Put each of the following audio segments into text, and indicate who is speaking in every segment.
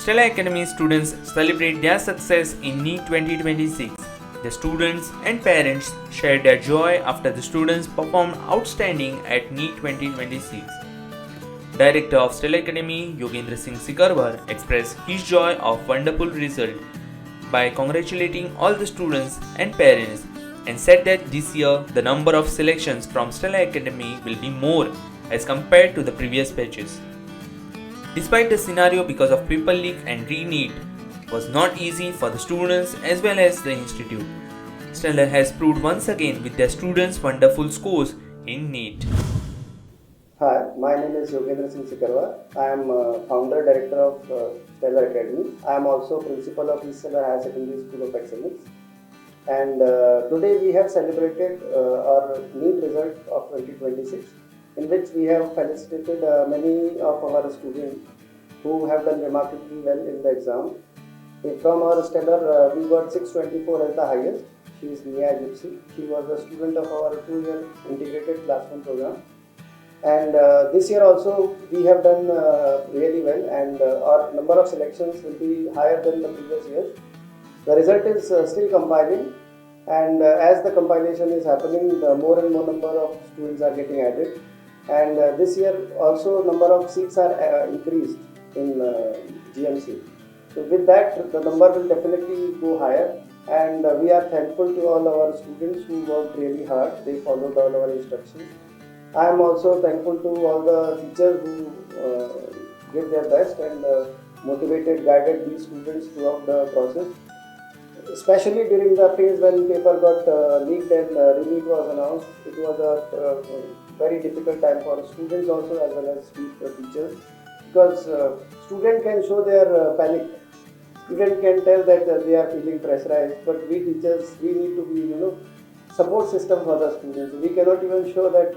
Speaker 1: Estellar Academy students celebrate their success in NEET 2026. The students and parents shared their joy after the students performed outstanding at NEET 2026. Director of Estellar Academy, Yogendra Singh Sikarwar, expressed his joy of wonderful result by congratulating all the students and parents and said that this year the number of selections from Estellar Academy will be more as compared to the previous batches. Despite the scenario because of paper leak and re-neet was not easy for the students as well as the institute, Estellar has proved once again with their students' wonderful scores in NEET.
Speaker 2: Hi, my name is Yogendra Singh Sikarwar. I am founder director of Estellar Academy. I am also principal of Estellar Higher Secondary School of Excellence. And today we have celebrated our NEET result of 2026, in which we have felicitated many of our students who have done remarkably well in the exam. From our Estellar, we got 624 as the highest. She is Nia Gypsy. She was a student of our 2-year integrated classroom program. And this year also we have done really well, and our number of selections will be higher than the previous years. The result is still compiling, and as the compilation is happening, the more and more number of students are getting added. And this year also number of seats are increased in GMC. So with that, the number will definitely go higher, and we are thankful to all our students who worked really hard. They followed all our instructions. I am also thankful to all the teachers who did their best and motivated, guided these students throughout the process. Especially during the phase when paper got leaked and re-neet was announced, it was a very difficult time for students also as well as teachers, because student can show their panic. Student can tell that they are feeling pressurized, but we teachers, we need to be support system for the students. We cannot even show that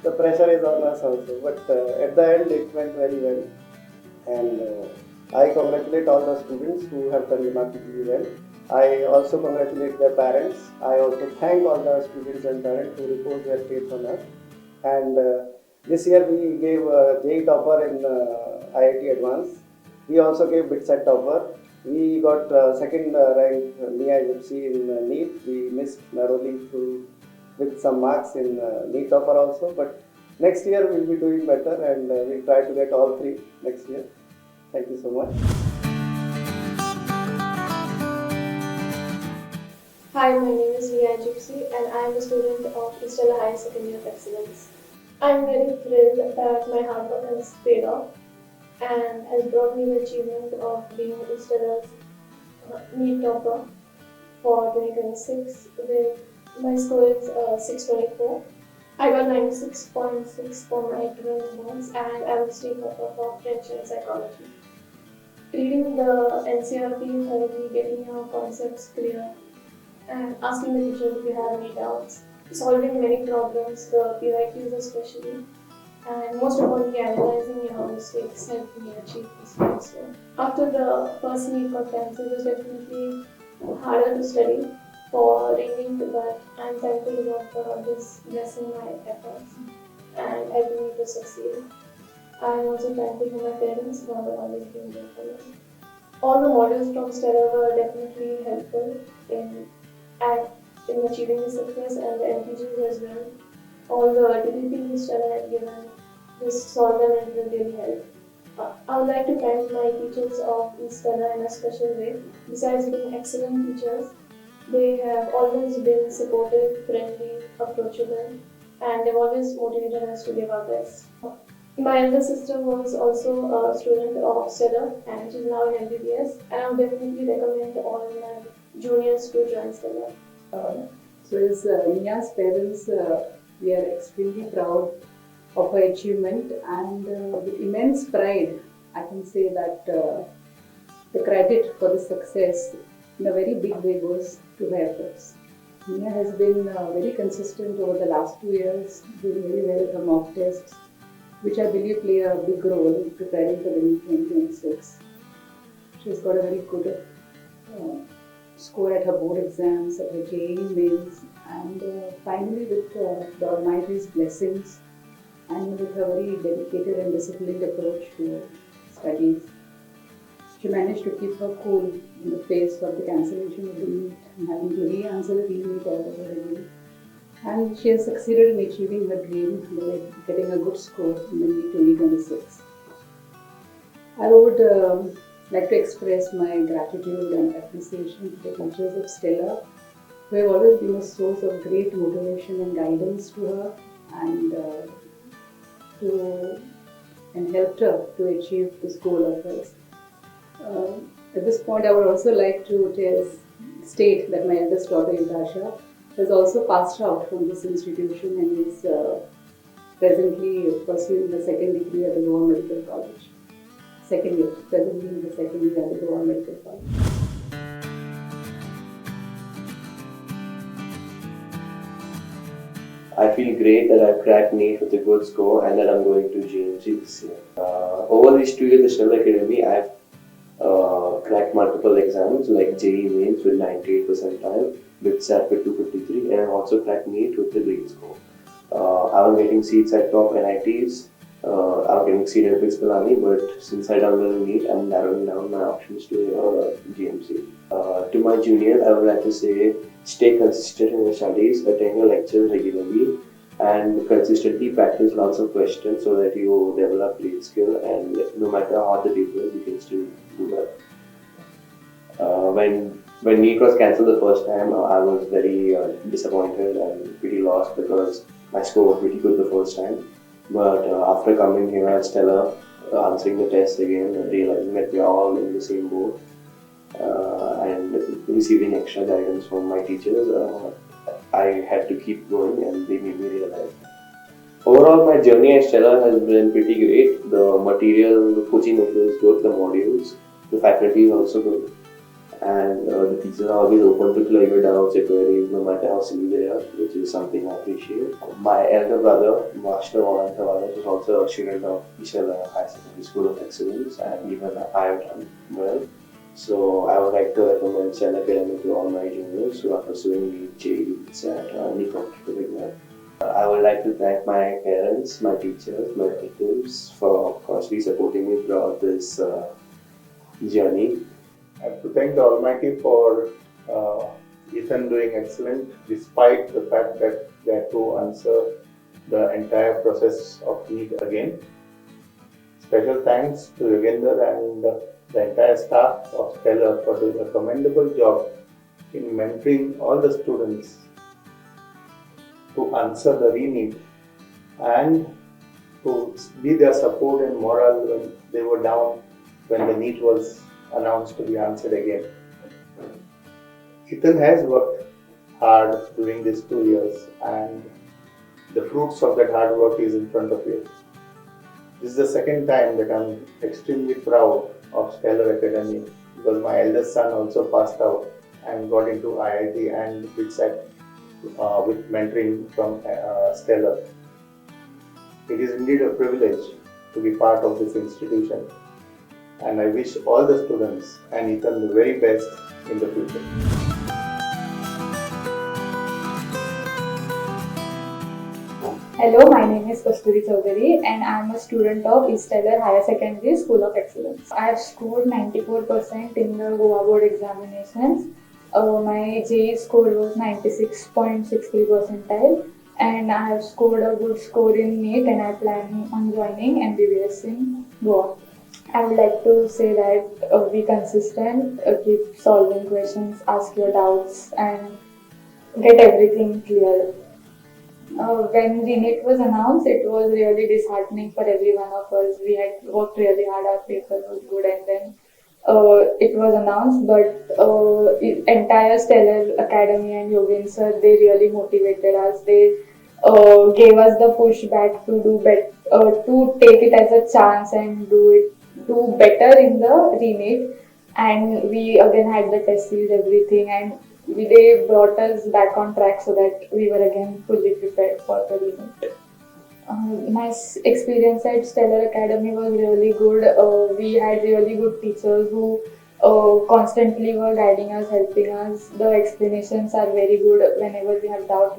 Speaker 2: the pressure is on us also, but at the end it went very well, and I congratulate all the students who have done remarkably well. I also congratulate their parents. I also thank all the students and parents who repose their faith on us. And this year we gave JEE topper in IIT Advanced. We also gave BitSet topper. We got second rank Nia Gypsy in NEET. We missed narrowly with some marks in NEET topper also. But next year we'll be doing better, and we'll try to get all 3 next year. Thank you so much.
Speaker 3: Hi, my name is Nia Gypsy, and I am a student of Estellar Higher Secondary of Excellence. I am very thrilled that my hard work has paid off and has brought me the achievement of being Estellar's NEET topper for 2026 with my score is 624. I got 96.6 for my 12 months, and I was state topper for French and psychology. Reading the NCRT thoroughly, getting your concepts clear, and asking the teacher if you have any doubts, solving many problems, the PYQs especially, and most importantly analyzing your mistakes helped me achieve this milestone. After the first NEET got cancelled, it was definitely harder to study for re-neet, but I'm thankful to God for always blessing my efforts and helping me to succeed. I'm also thankful for my parents for always being there for me. All the modules from Estellar were definitely helpful in achieving the success, and the MPGs as well. All the DPPs Estellar had given, just solve them and it will really help. I would like to thank my teachers of Estellar in a special way. Besides being excellent teachers, they have always been supportive, friendly, approachable, and they've always motivated us to give our best. My elder sister was also a student of Estellar, and she's now in MBBS, and I would definitely recommend all my juniors to join Estellar.
Speaker 4: So as Nia's parents, we are extremely proud of her achievement, and with immense pride, I can say that the credit for the success in a very big way goes to her efforts. Nia has been very consistent over the last 2 years, doing very well with her mock tests, which I believe play a big role in preparing for the NEET 2026. She's got a very good score at her board exams, at her JEE mains, and finally with the Almighty's blessings and with her very dedicated and disciplined approach to studies, she managed to keep her cool in the face of the cancellation of the NEET and having to re-answer the re-NEET all over again. And she has succeeded in achieving her dream by getting a good score in the NEET 2026. I would like to express my gratitude and appreciation to the teachers of Stellar, who have always been a source of great motivation and guidance to her and helped her to achieve this goal of hers. At this point, I would also like to state that my eldest daughter, Yudasha, has also passed out from this institution and is presently pursuing the second degree at the Goa Medical College. Presently in the second year at the Goa Medical College.
Speaker 5: I feel great that I've cracked NEET with a good score and that I'm going to GMC this year. Over these 2 years at Estellar Academy, I've cracked multiple exams like JEE Mains with 98 percentile, BITSAT with 253, and I've also cracked NEET with a great score. I was getting seats at top NITs. I was getting seat at BITS Pilani, but since I done well in NEET, I'm narrowing down my options to GMC. To my juniors, I would like to say, stay consistent in your studies, attend your lectures regularly, and consistently practice lots of questions so that you develop great skill, and no matter how the paper is, you can still do well. When NEET was cancelled the first time, I was very disappointed and pretty lost because my score was pretty good the first time. But after coming here at Stellar, answering the test again, realizing that we are all in the same boat, and receiving extra guidance from my teachers, I had to keep going and they made me realize. Overall, my journey at Stellar has been pretty great. The material, the coaching material is good, the modules, the faculty is also good, and the teachers are always open to clear your doubts or queries, no matter how silly they are, which is something I appreciate. My elder brother, Master Varan Tavares, is also a student of Estellar High Secondary School of Excellence, and even I have done well. So I would like to recommend Estellar Academy to all my juniors who are pursuing NEET, JEE, at any competitive exam. I would like to thank my parents, my teachers, my relatives for constantly supporting me throughout this journey.
Speaker 6: I have to thank the Almighty for Ethan doing excellent despite the fact that they had to answer the entire process of NEET again. Special thanks to Yogendra and the entire staff of Stellar for doing a commendable job in mentoring all the students to answer the re-neet and to be their support and morale when they were down when the NEET was announced to be answered again. Ethan has worked hard during these 2 years and the fruits of that hard work is in front of you. This is the second time that I'm extremely proud of Estellar Academy because my eldest son also passed out and got into IIT and BITSAT with mentoring from Stellar. It is indeed a privilege to be part of this institution, and I wish all the students and Ethan the very best in the future.
Speaker 7: Hello, my name is Kasturi Chaudhary and I am a student of Estellar Higher Secondary School of Excellence. I have scored 94% in the Goa board examinations. My JEE score was 96.63 percentile and I have scored a good score in NEET and I plan on joining MBBS in Goa. I would like to say that be consistent, keep solving questions, ask your doubts and get everything clear. When re-neet was announced, it was really disheartening for every one of us. We had worked really hard, our paper was good, and then it was announced. But entire Estellar Academy and Yogendra sir, they really motivated us. They gave us the pushback to do to take it as a chance and do better in the re-neet. And we again had the test series, everything, and they brought us back on track so that we were again fully prepared for the re-neet. My experience at Estellar Academy was really good. We had really good teachers who constantly were guiding us, helping us. The explanations are very good. Whenever we have doubt,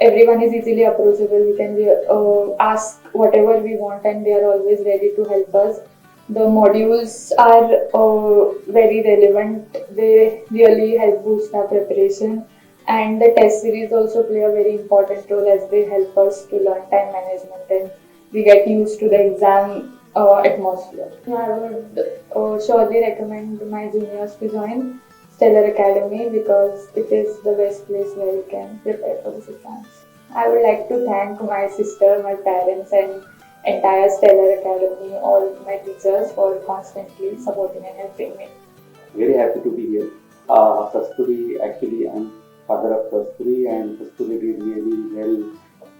Speaker 7: everyone is easily approachable. We can ask whatever we want and they are always ready to help us. The modules are very relevant. They really help boost our preparation, and the test series also play a very important role as they help us to learn time management and we get used to the exam atmosphere. I would surely recommend my juniors to join Stellar Academy because it is the best place where you can prepare for this exams. I would like to thank my sister, my parents, and entire Stellar Academy, all my teachers for constantly supporting and helping me.
Speaker 8: Very happy to be here. Kasturi, actually, I'm father of Kasturi, and Kasturi did really well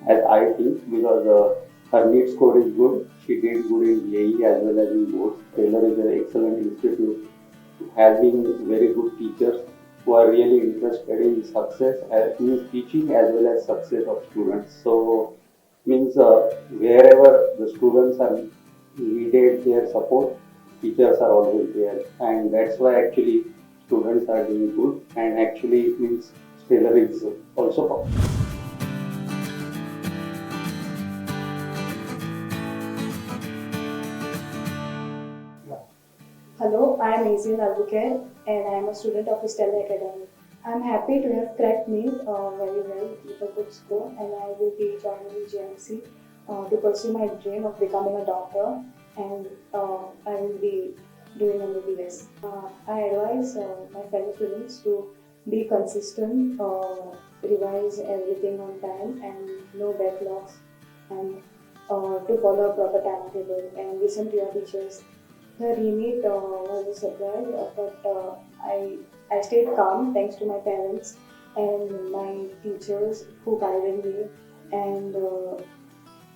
Speaker 8: as I think because her NEET score is good. She did good in JEE as well as in boards. Taylor is an excellent institute, having very good teachers who are really interested in success, means teaching as well as success of students. So means wherever the students are needed their support, teachers are always there, and that's why actually students are doing good, and actually it means Stellar is also popular.
Speaker 9: Hello, I am Asian Albuquerque and I am a student of Estellar Academy. I am happy to have cracked NEET very well with a good score, and I will be joining GMC to pursue my dream of becoming a doctor, and I will be doing MBBS. I advise my fellow students to be consistent, revise everything on time and no backlogs, and to follow a proper timetable and listen to your teachers. The re-neet was a surprise, but I stayed calm thanks to my parents and my teachers who guided me, and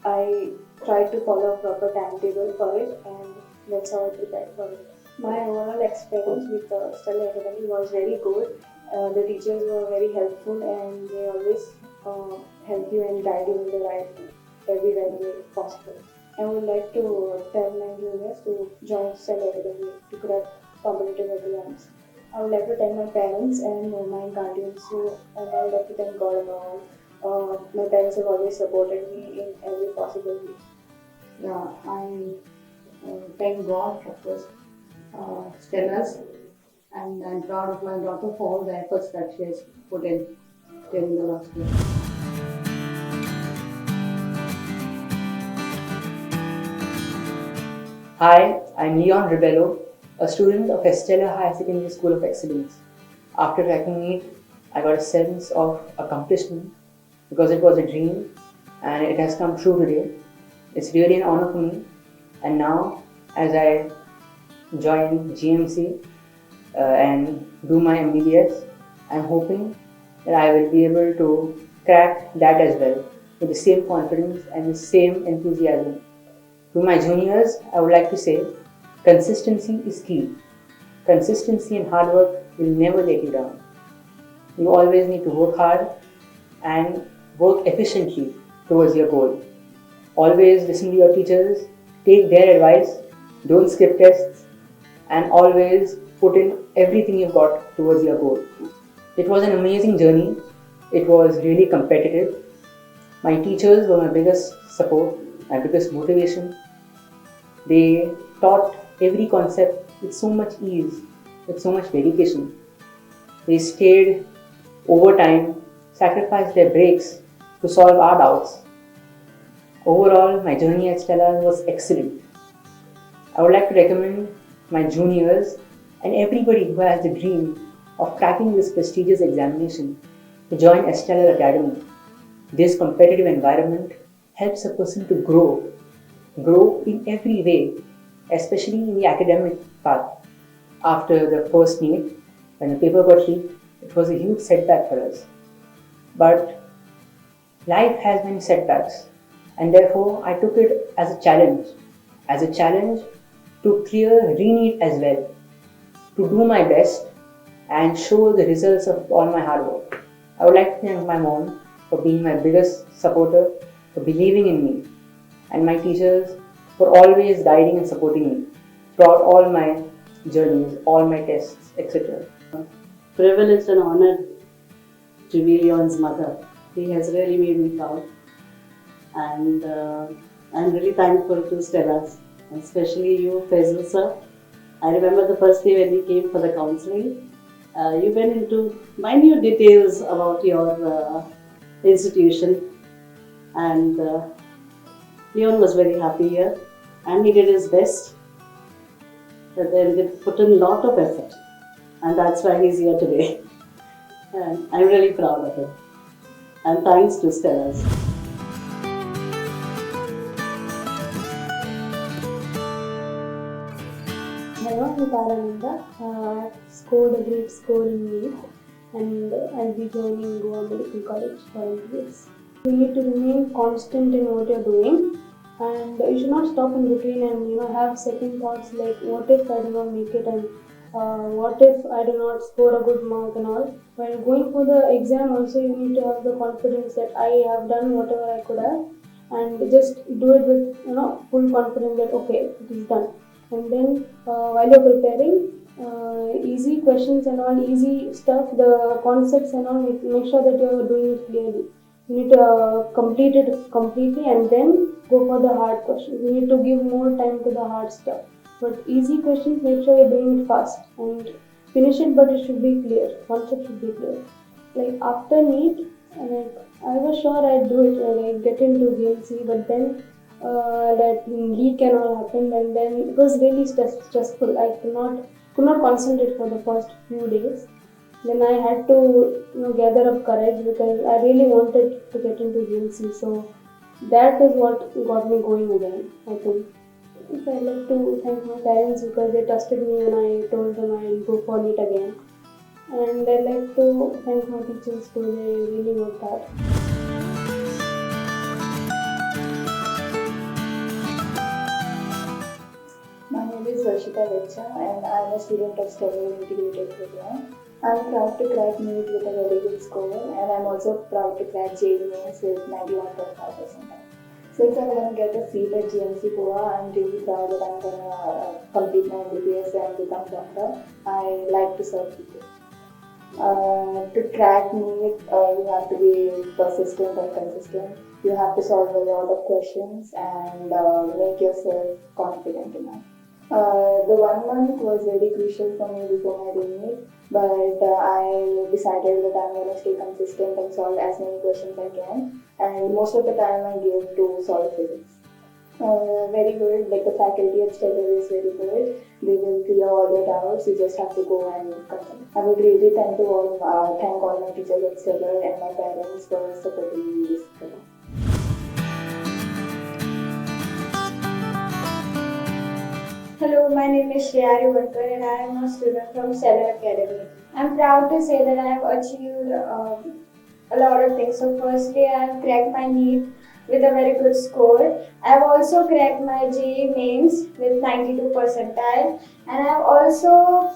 Speaker 9: I tried to follow a proper timetable for it, and that's how I prepared for it. My overall experience with the Stellar Academy was very good. The teachers were very helpful and they always help you and guide you in the right every way possible. I would like to tell my juniors to join Stellar Academy to crack competitive exams. I would like to thank my parents and my guardians, and I would like to thank God above all. My parents have always supported me in every possible way.
Speaker 4: Yeah, I thank God, of course, Stellars, and I'm proud of my daughter for all the efforts that she has put in during the last year.
Speaker 10: Hi, I'm Leon Rebello, a student of Estellar Higher Secondary School of Excellence. After cracking NEET, I got a sense of accomplishment because it was a dream and it has come true today. It's really an honor for me, and now as I join GMC and do my MBBS, I'm hoping that I will be able to crack that as well with the same confidence and the same enthusiasm. To my juniors, I would like to say, consistency is key. Consistency and hard work will never let you down. You always need to work hard and work efficiently towards your goal. Always listen to your teachers, take their advice, don't skip tests, and always put in everything you've got towards your goal. It was an amazing journey. It was really competitive. My teachers were my biggest support, my biggest motivation. They taught every concept with so much ease, with so much dedication. They stayed overtime, sacrificed their breaks to solve our doubts. Overall, my journey at Stellar was excellent. I would like to recommend my juniors and everybody who has the dream of cracking this prestigious examination to join Estellar Academy. This competitive environment helps a person to grow in every way, especially in the academic path. After the first NEET, when the paper got leaked, it was a huge setback for us. But life has many setbacks, and therefore I took it as a challenge to clear re-neet as well, to do my best and show the results of all my hard work. I would like to thank my mom for being my biggest supporter, for believing in me, and my teachers for always guiding and supporting me throughout all my journeys, all my tests, etc.
Speaker 11: Privileged and honored to be Leon's mother. He has really made me proud, and I'm really thankful to Stellar especially you, Faisal sir. I remember the first day when you came for the counseling. You went into minute details about your institution, and Leon was very happy here, and he did his best. But then they put in a lot of effort, and that's why he's here today. And I'm really proud of him. And thanks to Stellars.
Speaker 9: Hello, I'm Parananda. I scored a great score in NEET and I'll be joining Goa Medical College for MBBS. You need to remain constant in what you're doing and you should not stop in between and have second thoughts like what if I do not make it and what if I do not score a good mark and all. While going for the exam also you need to have the confidence that I have done whatever I could have and just do it with full confidence that okay, it is done. And then while you're preparing, easy questions and all, easy stuff, the concepts and all, make sure that you're doing it clearly. You need to complete it completely and then go for the hard questions. You need to give more time to the hard stuff. But easy questions, make sure you're doing it fast and finish it, but it should be clear. Concept should be clear. Like after NEET, I was sure I'd do it, like get into GMC, but then that leak and all happened, and then it was really stressful. I could not concentrate for the first few days. Then I had to gather up courage because I really wanted to get into GMC. So that is what got me going again, I think. I'd like to thank my parents because they trusted me when I told them I'll go for NEET again. And I'd like to thank my teachers too, they really worked hard.
Speaker 7: My name is Varshita Vecha and I am a student of Stellar Integrated Program. I am proud to crack NEET with a very good score and I am also proud to crack JEE Mains with 91.5%. Since I am going to get a seat at GMC Goa, I am really proud that I am going to complete my MBBS and become a doctor. I like to serve people. To crack NEET, you have to be persistent and consistent. You have to solve a lot of questions and make yourself confident enough. The 1 month was very crucial for me before my re-neet, but I decided that I'm going to stay consistent and solve as many questions I can. And most of the time I give to solve physics. Very good, like the faculty at Stellar is very good. They will clear all your doubts, you just have to go and continue. I would really thank all my teachers at Stellar and my parents for supporting me in this career.
Speaker 12: Hello, my name is Shreya Rivankar and I am a student from Estellar Academy. I am proud to say that I have achieved a lot of things. So firstly, I have cracked my NEET with a very good score. I have also cracked my JEE Mains with 92 percentile and I have also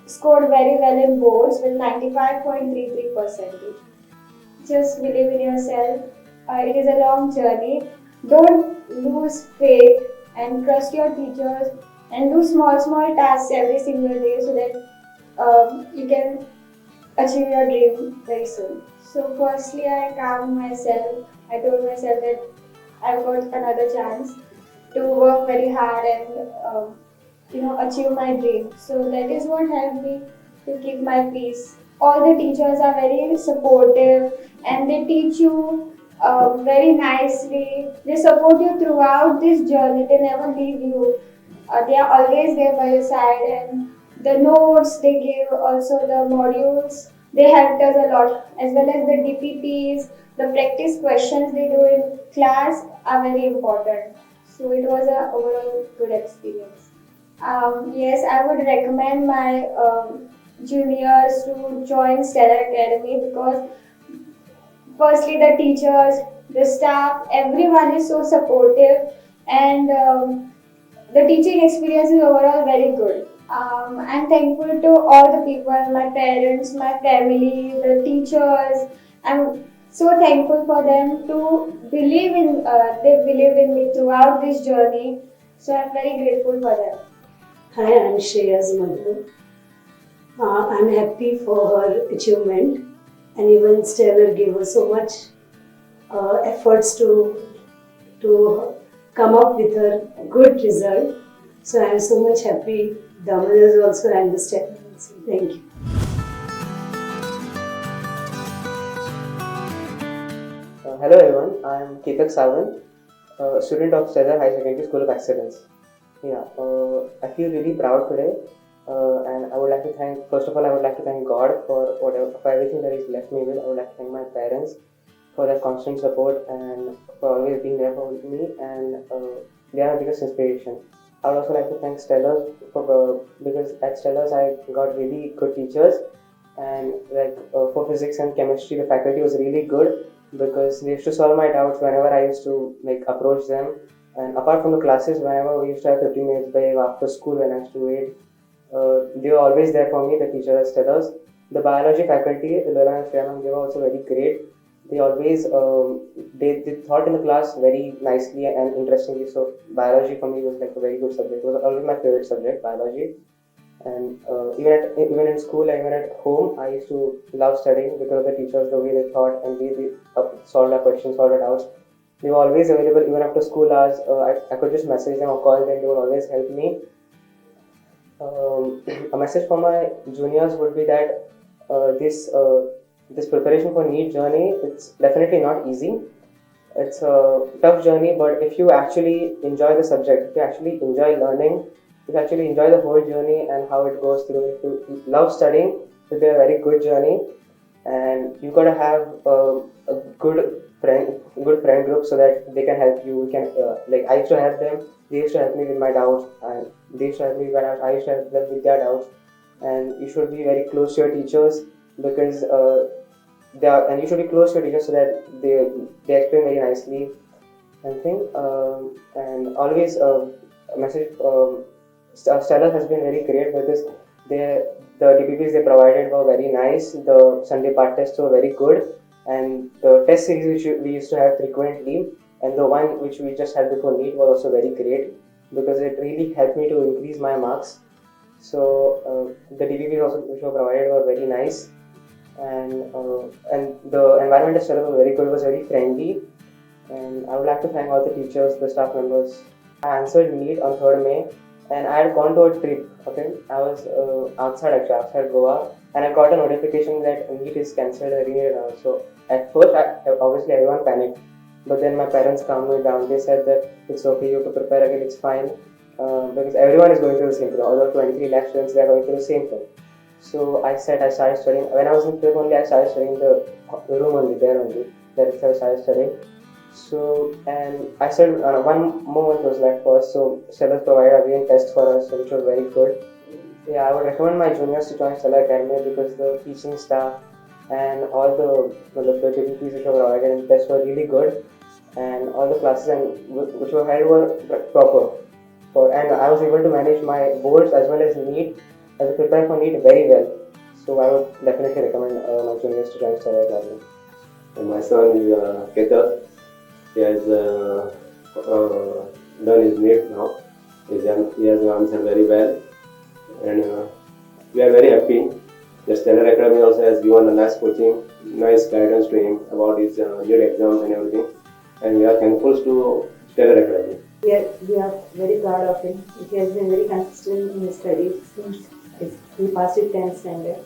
Speaker 12: scored very well in boards with 95.33%. Just believe in yourself. It is a long journey. Don't lose faith and trust your teachers and do small tasks every single day so that you can achieve your dream very soon. So firstly, I calmed myself. I told myself that I've got another chance to work very hard and achieve my dream. So that is what helped me to keep my peace. All the teachers are very supportive and they teach you very nicely. They support you throughout this journey. They never leave you. They are always there by your side, and the notes they give, also the modules, they helped us a lot, as well as the DPPs, the practice questions they do in class are very important. So it was an overall good experience. Yes, I would recommend my juniors to join Estellar Academy because firstly, the teachers, the staff, everyone is so supportive and the teaching experience is overall very good. I'm thankful to all the people, my parents, my family, the teachers. I'm so thankful for them to believe in, they believed in me throughout this journey. So I'm very grateful for them.
Speaker 11: Hi, I'm Shreya's mother. I'm happy for her achievement. And even Stellar gave her so much efforts to come up with a good result. So I am so much happy. The mothers also understand. So thank you.
Speaker 13: Hello everyone, I am Ketak Sawan, a student of Estellar High Secondary School of Excellence. I feel really proud today, and I would like to thank, first of all, I would like to thank God for everything that He's left me with. I would like to thank my parents for their constant support and for always being there for me, and they are my biggest inspiration. I would also like to thank Stellar because at Stellar's I got really good teachers, and for physics and chemistry, the faculty was really good because they used to solve my doubts whenever I used to approach them. And apart from the classes, whenever we used to have 15 minutes break after school when I used to wait, they were always there for me, the teachers, Stellars. The biology faculty, Lola and Shreya, they were also very great. They always they taught in the class very nicely and interestingly. So biology for me was like a very good subject. It was always my favorite subject, biology. And even in school and even at home, I used to love studying because of the teachers, the way they taught and way they solved our questions, solved our doubts. They were always available even after school hours. I could just message them or call them. They would always help me. A message for my juniors would be that this preparation for NEET journey, it's definitely not easy. It's a tough journey, but if you actually enjoy the subject, if you actually enjoy learning, if you actually enjoy the whole journey and how it goes through, if you love studying, it'll be a very good journey. And you gotta have a good friend group so that they can help you. I used to help them. They used to help me with my doubts, and they used to help me when I used to help them with their doubts. And you should be very close to your teachers because you should be close to your teachers so that they explain very nicely and thing. And always a message. Stellar has been very great because the DPPs they provided were very nice. The Sunday part tests were very good, and the test series which we used to have frequently, and the one which we just had before NEET was also very great because it really helped me to increase my marks. So the DPPs also which were provided were very nice, and the environment at Stellar was very good. It was very friendly, and I would like to thank all the teachers, the staff members. I answered NEET on 3rd May. And I had gone to a trip, okay? I was outside Goa, and I got a notification that NEET is cancelled, re-neet. So at first, obviously everyone panicked. But then my parents calmed me down. They said that it's okay, you have to prepare again, it's fine. Because everyone is going through the same thing. Although 23 lakh students, they are going through the same thing. So I started studying. When I was in trip only, I started studying the room only, there only. There itself I started studying. So, and I said one moment was left for us, so Stellar provided again tests for us, which was very good. Yeah, I would recommend my juniors to join Estellar Academy because the teaching staff and all the DPPs which were provided in tests were really good, and all the classes which were held were proper. And I was able to manage my boards as well as NEET, as I prepared for NEET very well. So I would definitely recommend my juniors to join Estellar Academy.
Speaker 5: And my son is Ketak. He has done his NEET now. He has answered very well, and we are very happy. The Estellar Academy also has given a nice coaching, nice guidance to him about his NEET exams and everything, and we are thankful to Estellar Academy.
Speaker 11: We are very proud of him. He has been very consistent in his studies since he passed his 10th standard.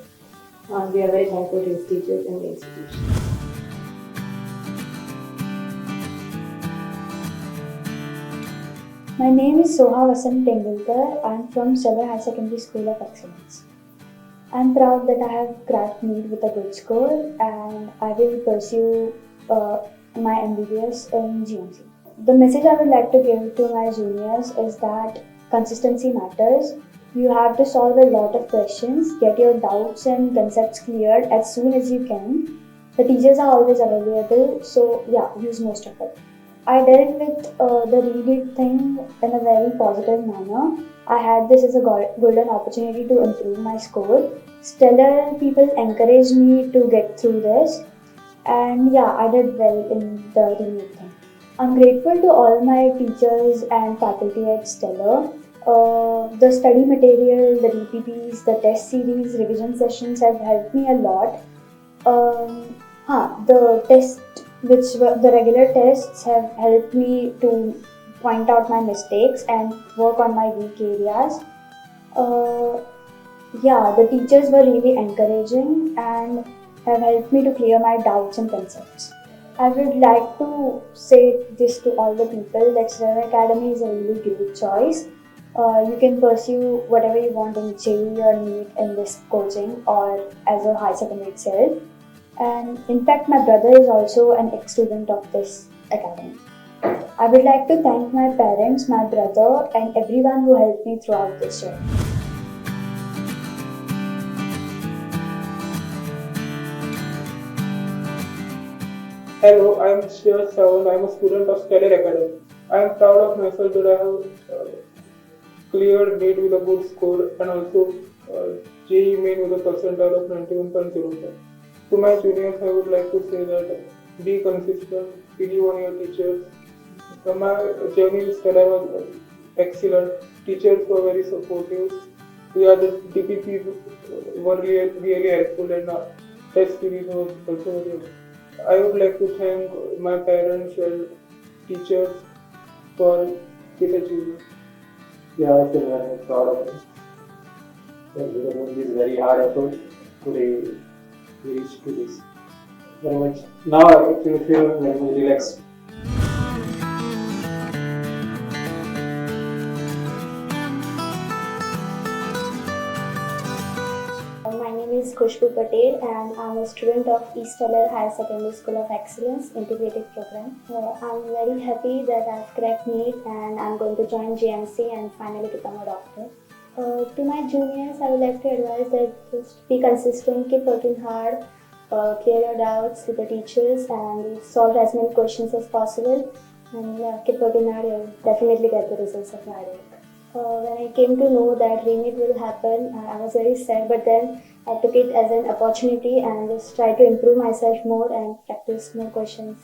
Speaker 11: We are very thankful to his teachers and the institution.
Speaker 12: My name is Soha Vasant Tendulkar. I am from Estellar High Secondary School of Excellence. I am proud that I have cracked NEET with a good score, and I will pursue my MBBS in GMC. The message I would like to give to my juniors is that consistency matters. You have to solve a lot of questions, get your doubts and concepts cleared as soon as you can. The teachers are always available, so yeah, use most of it. I dealt with the re-neet thing in a very positive manner. I had this as a golden opportunity to improve my score. Stellar people encouraged me to get through this, and yeah, I did well in the re-neet thing. I'm grateful to all my teachers and faculty at Stellar. The study material, the DPPs, the test series, revision sessions have helped me a lot. The regular tests have helped me to point out my mistakes and work on my weak areas. Yeah, the teachers were really encouraging and have helped me to clear my doubts and concepts. I would like to say this to all the people that Estellar Academy is a really great choice. You can pursue whatever you want in JEE or NEET in this coaching or as a high secondary itself. And in fact, my brother is also an ex-student of this academy. I would like to thank my parents, my brother, and everyone who helped me throughout this journey.
Speaker 14: Hello, I am Shiv Sawan. I am a student of Estellar Academy. I am proud of myself that I have cleared NEET with a good score and also JEE main with a percentile of 91.05. To my juniors, I would like to say that be consistent, believe on your teachers. My journey with Estellar was excellent. Teachers were very supportive. The DPPs were really helpful and test series was also very helpful. I would like to thank my parents and teachers for this achievement.
Speaker 8: Yeah, I feel very proud of it. Because of this very hard effort, today we reached to this. Very much. Now I actually feel very much relaxed.
Speaker 12: My name is Khushbu Patel and I'm a student of Estellar Higher Secondary School of Excellence Integrated Program. I'm very happy that I've cracked NEET and I'm going to join GMC and finally become a doctor. To my juniors, I would like to advise that just be consistent, keep working hard, clear your doubts with the teachers and solve as many questions as possible. And keep working hard, you'll definitely get the results of hard work. When I came to know that re-neet will happen, I was very sad, but then I took it as an opportunity and just tried to improve myself more and practice more questions.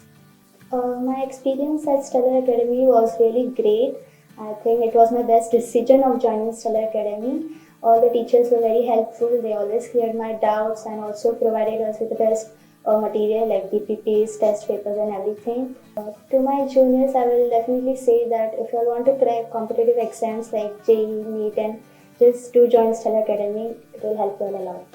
Speaker 12: My experience at Estellar Academy was really great. I think it was my best decision of joining Estellar Academy. All the teachers were very helpful. They always cleared my doubts and also provided us with the best material like DPPs, test papers and everything. To my juniors, I will definitely say that if you want to crack competitive exams like JEE, NEET and just do join Estellar Academy, it will help you a lot.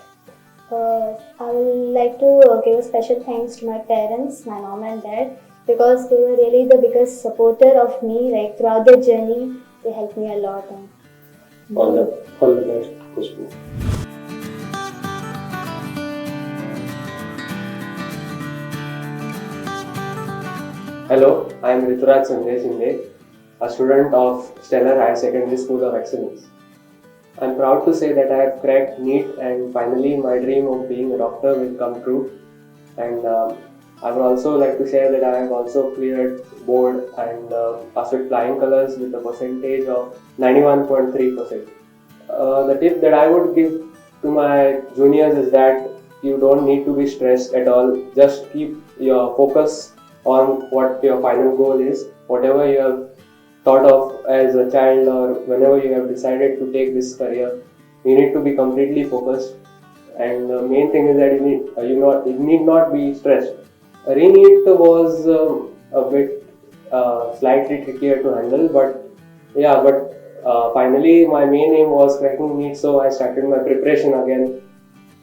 Speaker 12: I would like to give a special thanks to my parents, my mom and dad, because they were really the biggest supporter of me like throughout the journey. They helped me a lot.
Speaker 8: All the best, Khushbu.
Speaker 13: Hello, I am Rituraj Singh, a student of Estellar Higher Secondary School of Excellence. I am proud to say that I have cracked NEET and finally my dream of being a doctor will come true. And I would also like to share that I have also cleared board and passed with flying colours with a percentage of 91.3%. The tip that I would give to my juniors is that you don't need to be stressed at all. Just keep your focus on what your final goal is, whatever you have thought of as a child or whenever you have decided to take this career, you need to be completely focused. And the main thing is that you need not be stressed. Re-neet was a bit slightly trickier to handle, but finally my main aim was cracking NEET, so I started my preparation again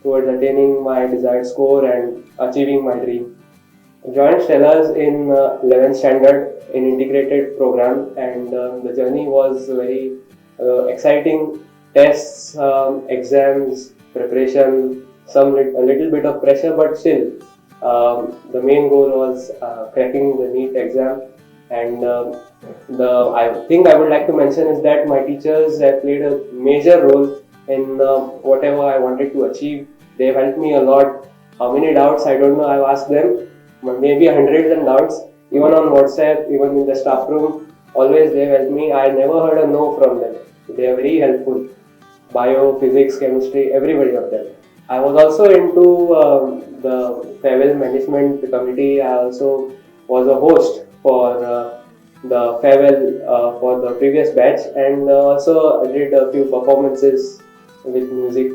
Speaker 13: towards attaining my desired score and achieving my dream. I joined Stellars in 11th standard in integrated program and the journey was very exciting. Tests, exams, preparation, a little bit of pressure, but still the main goal was cracking the NEET exam. And I think I would like to mention is that my teachers have played a major role in whatever I wanted to achieve. They have helped me a lot. How many doubts I don't know, I've asked them, maybe hundreds and doubts, even on WhatsApp, even in the staff room, always they have helped me. I never heard a no from them. They are very helpful. Bio, physics, chemistry, everybody of them. I was also into the farewell management committee. I also was a host for the farewell for the previous batch and also I did a few performances with music.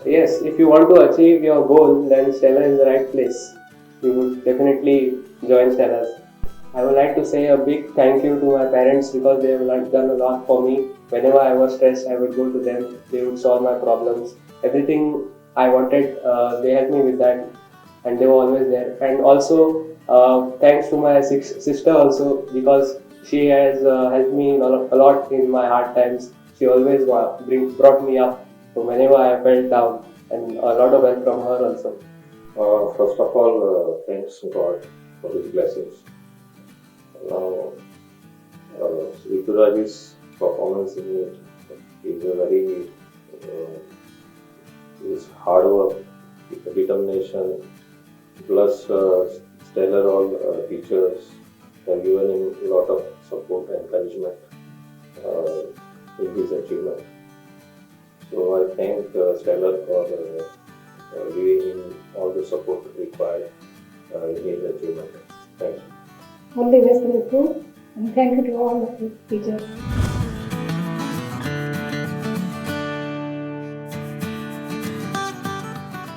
Speaker 13: Yes, if you want to achieve your goal, then Stellar is the right place. You would definitely join Stellars. I would like to say a big thank you to my parents because they have done a lot for me. Whenever I was stressed, I would go to them. They would solve my problems. Everything I wanted, they helped me with that, and they were always there. And also, thanks to my sister also because she has helped me a lot in my hard times. She always brought me up. So whenever I felt down, and a lot of help from her also.
Speaker 15: First of all, thanks God for His blessings. Now, Rituraj's performance in it is a very his hard work, determination, plus stellar all teachers have given him a lot of support and encouragement in his achievement. So I thank Stellar for giving him all the support required in his achievement. Thank you.
Speaker 16: All the best to you, and thank you to all of the teachers.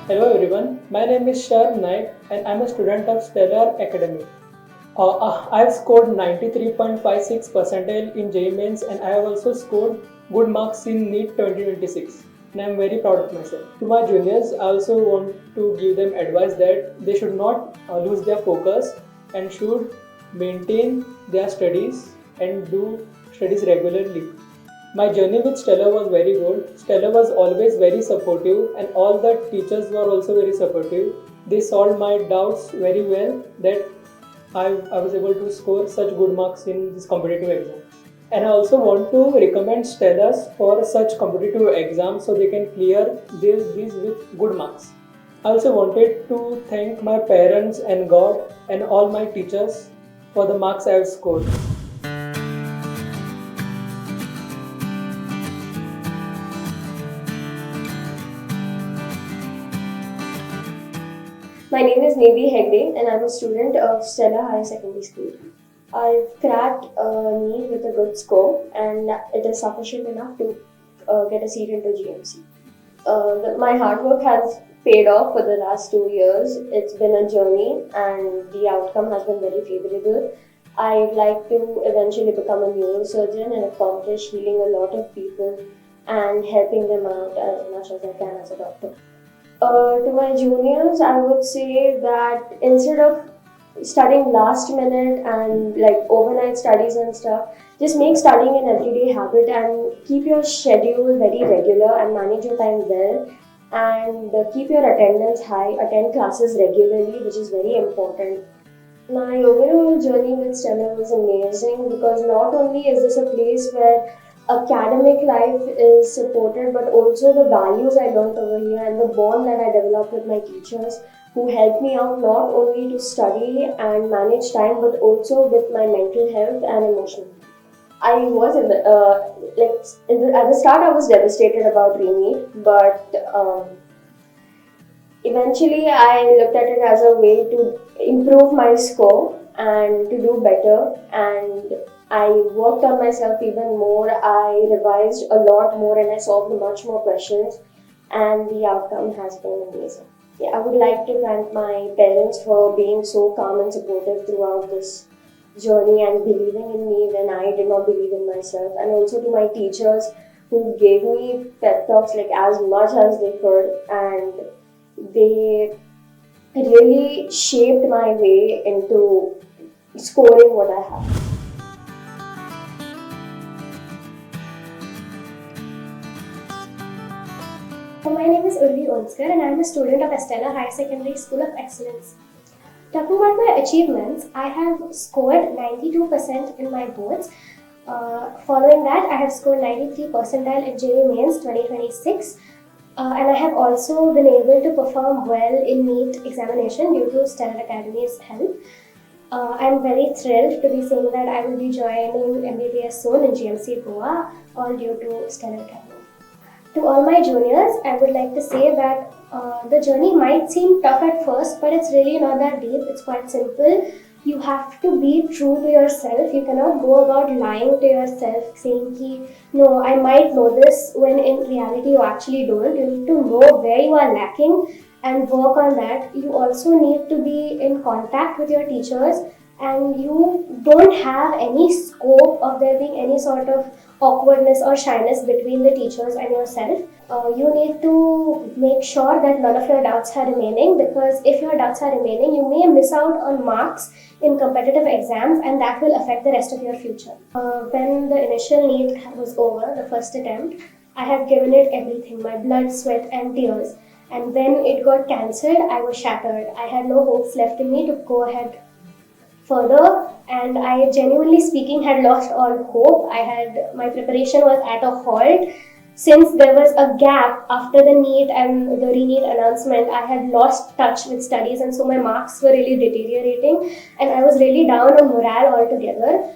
Speaker 17: Hello everyone, my name is Sharm Naik and I'm a student of Estellar Academy. I've scored 93.56 percentile in JEE Mains and I have also scored good marks in NEET 2026 and I'm very proud of myself. To my juniors, I also want to give them advice that they should not lose their focus and should maintain their studies and do studies regularly. My journey with Stellar was very good. Stellar was always very supportive and all the teachers were also very supportive. They solved my doubts very well that I was able to score such good marks in this competitive exam. And I also want to recommend Stellars for such competitive exams so they can clear these with good marks. I also wanted to thank my parents and God and all my teachers for the marks I have scored.
Speaker 18: My name is Nidhi Hegde and I'm a student of Estellar Higher Secondary School. I've cracked NEET with a good score and it is sufficient enough to get a seat into GMC. My hard work has paid off for the last 2 years. It's been a journey and the outcome has been very favorable. I'd like to eventually become a neurosurgeon and accomplish healing a lot of people and helping them out as much as I can as a doctor. To my juniors, I would say that instead of studying last minute and like overnight studies and stuff, just make studying an everyday habit and keep your schedule very regular and manage your time well and keep your attendance high, attend classes regularly, which is very important. My overall journey with Stellar was amazing because not only is this a place where academic life is supported, but also the values I learned over here and the bond that I developed with my teachers who helped me out not only to study and manage time, but also with my mental health and emotional health. I was at the start I was devastated about re-neet, but eventually I looked at it as a way to improve my score and to do better, and I worked on myself even more. I revised a lot more and I solved much more questions, and the outcome has been amazing. Yeah, I would like to thank my parents for being so calm and supportive throughout this journey and believing in me when I did not believe in myself, and also to my teachers who gave me pep talks like as much as they could, and they really shaped my way into scoring what I have.
Speaker 19: My name is Urvi Onskar and I am a student of Estellar Higher Secondary School of Excellence. Talking about my achievements, I have scored 92% in my boards. Following that, I have scored 93 percentile in JEE Mains 2026. And I have also been able to perform well in NEET examination due to Estellar Academy's help. I am very thrilled to be saying that I will be joining MBBS soon in GMC Goa, all due to Estellar Academy. To all my juniors, I would like to say that the journey might seem tough at first, but it's really not that deep. It's quite simple. You have to be true to yourself. You cannot go about lying to yourself, saying, no, I might know this, when in reality you actually don't. You need to know where you are lacking and work on that. You also need to be in contact with your teachers and you don't have any scope of there being any sort of awkwardness or shyness between the teachers and yourself. You need to make sure that none of your doubts are remaining, because if your doubts are remaining, you may miss out on marks in competitive exams, and that will affect the rest of your future. When the initial NEET was over, the first attempt, I had given it everything, my blood, sweat, and tears. And when it got cancelled, I was shattered. I had no hopes left in me to go ahead further, and I, genuinely speaking, had lost all hope. My preparation was at a halt. Since there was a gap after the NEET and the re-neet announcement, I had lost touch with studies, and so my marks were really deteriorating, and I was really down on morale altogether.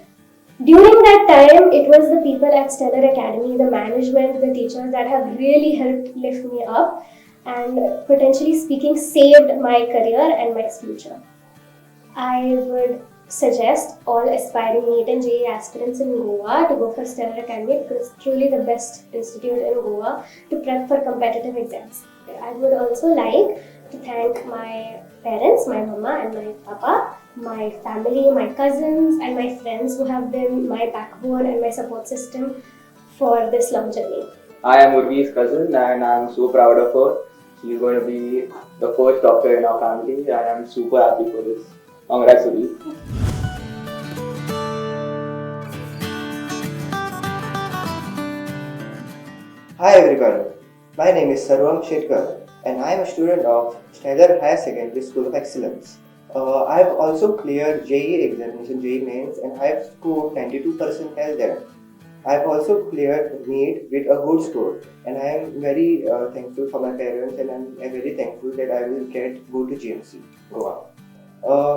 Speaker 19: During that time, it was the people at Estellar Academy, the management, the teachers that have really helped lift me up and, potentially speaking, saved my career and my future. I would suggest all aspiring NEET and JEE aspirants in Goa to go for Estellar Academy, because it's truly the best institute in Goa to prep for competitive exams. I would also like to thank my parents, my mama and my papa, my family, my cousins and my friends who have been my backbone and my support system for this long journey.
Speaker 10: I am Urvi's cousin and I am so proud of her. She is going to be the first doctor in our family and I am super happy for this. Congrats, Urvi.
Speaker 2: Hi everyone, my name is Sarvam Shetkar and I am a student of Estellar Higher Secondary School of Excellence. I have also cleared JEE examination, JEE mains, and I have scored 92% there. I have also cleared NEET with a good score, and I am very thankful for my parents, and I am very thankful that I will go to GMC, Goa.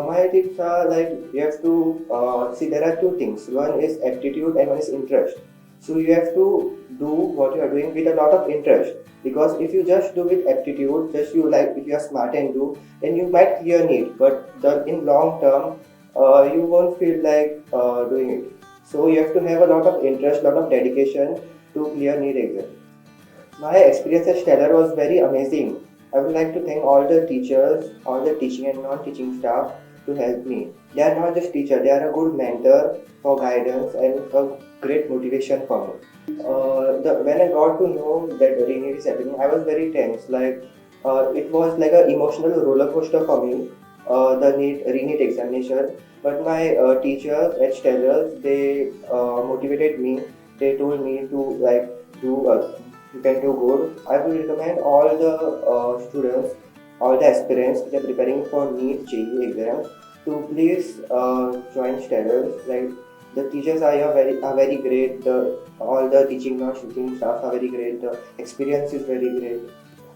Speaker 2: My tips are like you have to see there are two things. One is aptitude and one is interest. So you have to do what you are doing with a lot of interest, because if you just do with aptitude, just you like if you are smart and do, then you might clear NEET, but in long term you won't feel like doing it. So you have to have a lot of interest, lot of dedication to clear NEET exam. My experience at Estellar was very amazing. I would like to thank all the teachers, all the teaching and non-teaching staff to help me. They are not just teachers, they are a good mentor for guidance and a great motivation for me. When I got to know that re-neet is happening, I was very tense. It was like an emotional roller coaster for me, the re-neet examination. But my teachers at Estellar, they motivated me. They told me to you can do good. I would recommend all the students, all the aspirants that are preparing for NEET JEE exams to please join Estellar. The teachers are very great. All the teaching non-teaching staff are very great. The experience is very great.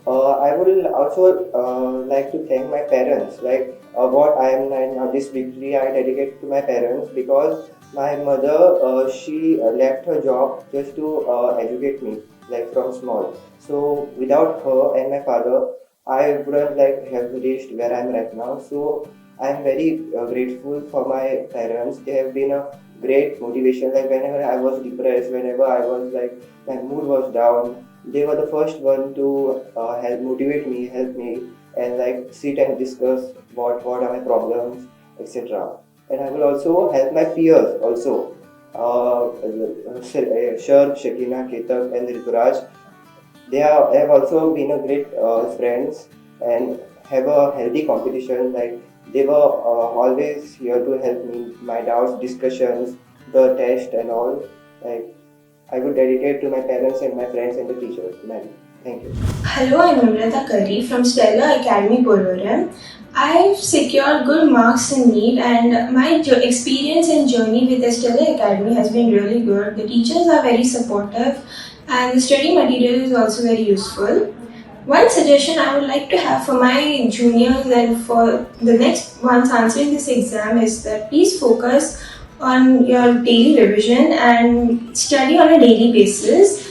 Speaker 2: I would also like to thank my parents. What I am now, this victory I dedicate to my parents, because my mother she left her job just to educate me from small. So without her and my father, I wouldn't have reached where I am right now. So I am very grateful for my parents. They have been a great motivation. Whenever I was depressed, whenever I was my mood was down, they were the first one to motivate me, help me, and sit and discuss what are my problems, etc. And I will also help my peers also. Shar, Shakina, Ketak and Rituraj. They have also been a great friends and have a healthy competition. They were always here to help me, my doubts, discussions, the test and all. I would dedicate to my parents and my friends and the teachers. Thank you.
Speaker 20: Hello, I'm Amrita Curry from Estellar Academy, Purvaram. I've secured good marks in NEET and my experience and journey with Estellar Academy has been really good. The teachers are very supportive and the study material is also very useful. One suggestion I would like to have for my juniors and for the next ones answering this exam is that please focus on your daily revision and study on a daily basis.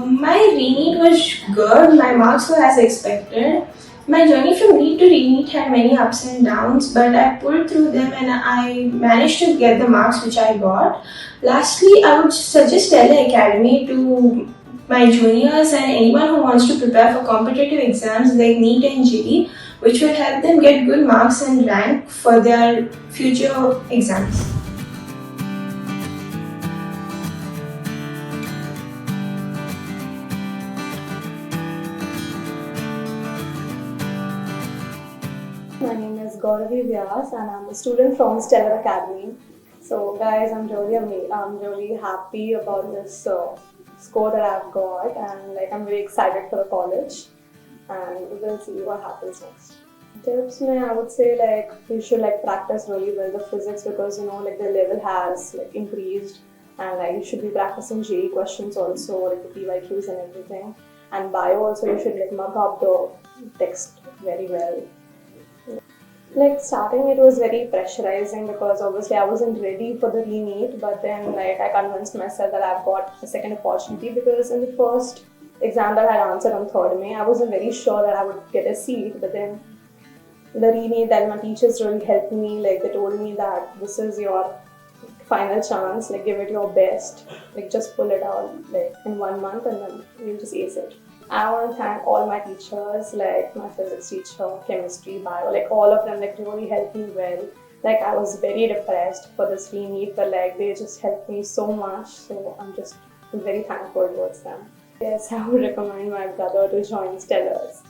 Speaker 20: My re-neet was good, my marks were as expected. My journey from NEET to re-neet had many ups and downs, but I pulled through them and I managed to get the marks which I got. Lastly, I would suggest Estellar Academy to my juniors and anyone who wants to prepare for competitive exams like NEET and JEE. which will help them get good marks and rank for their future exams.
Speaker 9: My name is Gauravi Vyas and I'm a student from Estellar Academy. So guys, I'm really happy about this score that I've got, and I'm very excited for the college, and we'll see what happens next. Tips, I would say you should practice really well the physics, because the level has increased, and you should be practicing JE questions also, the PYQs and everything. And bio also, you should mug up the text very well. Starting, it was very pressurizing because obviously I wasn't ready for the re-neet, but then I convinced myself that I've got a second opportunity, because in the first exam that I had answered on 3rd May, I wasn't very sure that I would get a seat, but then the re-neet, that my teachers really helped me. They told me that this is your final chance, give it your best, just pull it out in 1 month and then you'll just ace it. I want to thank all my teachers, my physics teacher, chemistry, bio, all of them really helped me well. I was very depressed for this re-neet, but they just helped me so much, so I'm very thankful towards them. Yes, I would recommend my brother to join Stellars.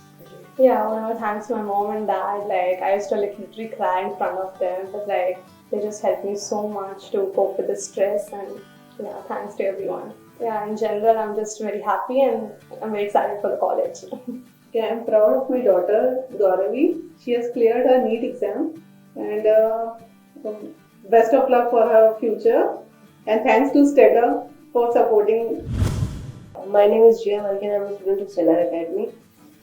Speaker 9: Yeah, I want to thank my mom and dad. I used to literally cry in front of them, but they just helped me so much to cope with the stress, and yeah, thanks to everyone. Yeah, in general, I'm just very happy and I'm very excited for the college.
Speaker 4: Yeah, I'm proud of my daughter, Gauravi. She has cleared her NEET exam, and best of luck for her future. And thanks to Stellar for supporting.
Speaker 21: My name is Jia Malkin. I'm a student of Estellar Academy.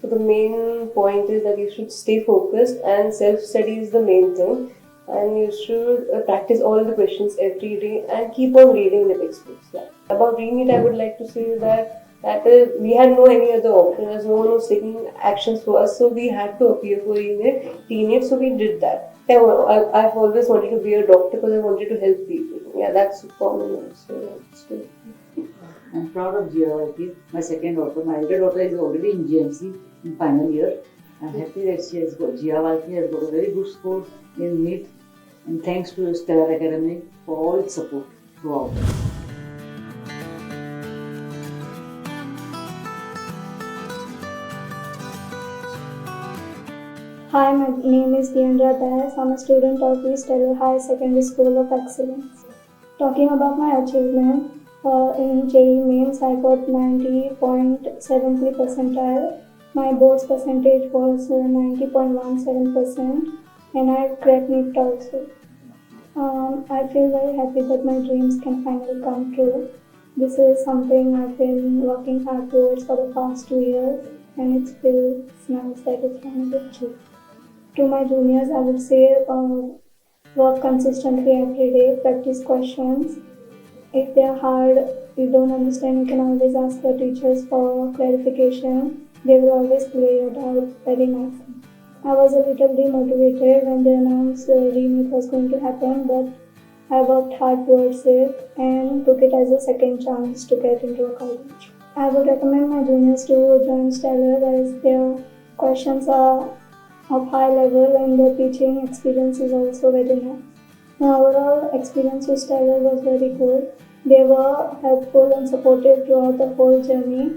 Speaker 21: So the main point is that you should stay focused, and self-study is the main thing. And you should practice all the questions every day and keep on reading the textbooks. Yeah. About re-neet, I would like to say that we had no any other option, as no one was taking actions for us, so we had to appear for re-neet, so we did that. Yeah, I've always wanted to be a doctor because I wanted to help people. Yeah, that's common. So
Speaker 10: I'm proud of Jia, my second daughter. My elder daughter is already in GMC in final year. I'm happy that Jia has got a very good score in NEET, and thanks to Estellar Academy for all its support throughout.
Speaker 22: Hi, my name is Yogendra. I'm a student of Estellar High Secondary School of Excellence. Talking about my achievement, in JE Mains I got 90.73 percentile. My board's percentage was 90.17%, and I cracked NEET also. I feel very happy that my dreams can finally come true. This is something I've been working hard towards for the past 2 years, and it feels nice that it's finally achieved. To my juniors, I would say work consistently every day, practice questions. If they are hard, you don't understand, you can always ask your teachers for clarification. They will always clear your doubt very nicely. I was a little demotivated when they announced re-neet was going to happen, but I worked hard towards it and took it as a second chance to get into a college. I would recommend my juniors to join Stellar, as their questions are of high level and the teaching experience is also very nice. My overall experience with Stellar was very good. They were helpful and supportive throughout the whole journey.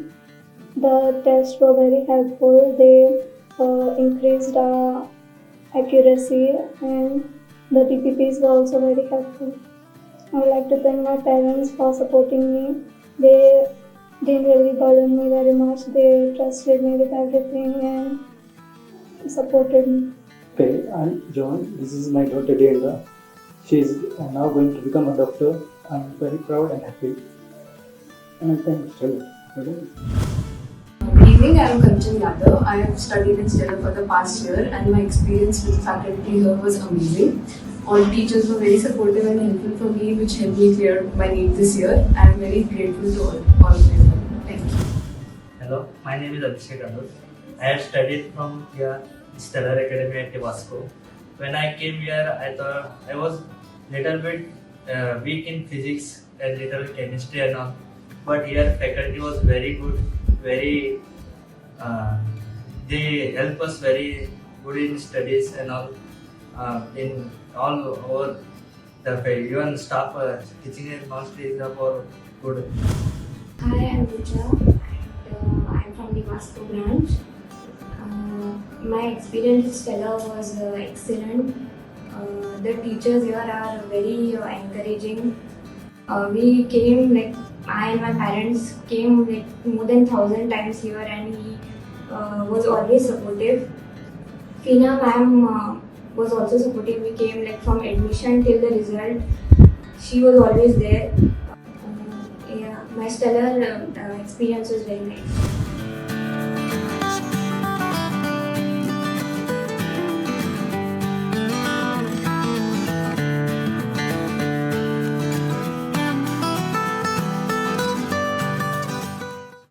Speaker 22: The tests were very helpful. They increased our accuracy, and the TPPs were also very helpful. I would like to thank my parents for supporting me. They didn't really burden me very much. They trusted me with everything and supported me.
Speaker 23: Okay, I'm John. This is my daughter Yogendra. She is now going to become a doctor. I'm very proud and happy. And I thank Stellar.
Speaker 24: Good evening, I am Kanchan Yadav. I have studied in Stellar for the past year, and my experience with faculty here was amazing. All teachers were very supportive and helpful for me, which helped me clear my NEET this year. I am very grateful to all of you. Thank you.
Speaker 25: Hello, my name is Abhishek Anuj. I have studied from here, Estellar Academy at Tabasco. When I came here, I thought I was little bit weak in physics and little chemistry and all. But here faculty was very good, very they help us very good in studies and all. In all over the field, even staff teaching is mostly is for good.
Speaker 1: Hi, I'm Rucha and I'm from the Vasco branch. My experience with Stella was excellent. The teachers here are very encouraging. We came like I and my parents came like more than 1,000 times here, and he was always supportive. Fina ma'am was also supportive. We came like from admission till the result. She was always there. Yeah, my Stellar experience was very nice.